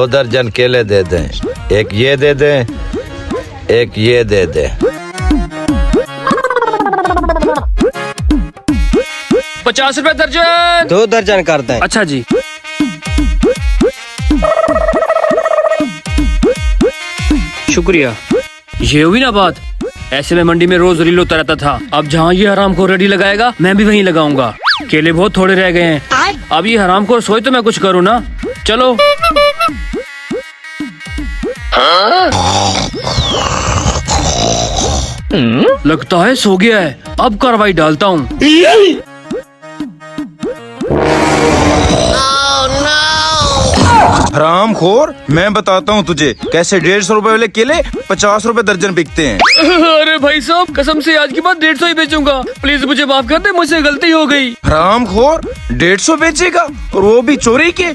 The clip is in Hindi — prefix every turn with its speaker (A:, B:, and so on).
A: 2 दर्जन केले दे दें, एक ये दे दें, एक ये दे दें।
B: 50 रुपए दर्जन।
C: 2 दर्जन कर दें।
B: अच्छा जी। शुक्रिया। ये हुई ना बात। ऐसे में मंडी में रोज रील होता रहता था। अब जहाँ ये हराम को रेडी लगाएगा मैं भी वहीं लगाऊंगा। केले बहुत थोड़े रह गए हैं। अब ये हराम को सोए तो मैं कुछ करूँ ना। चलो। लगता है सो गया है। अब कार्रवाई डालता हूँ।
D: हरामखोर, मैं बताता हूँ तुझे कैसे 150 रुपए वाले केले 50 रुपए दर्जन बिकते हैं।
B: अरे भाई साहब, कसम से आज की बात 150 ही बेचूंगा। प्लीज मुझे माफ कर दे, मुझसे गलती हो गई।
D: हरामखोर 150 बेचेगा और वो भी चोरी के।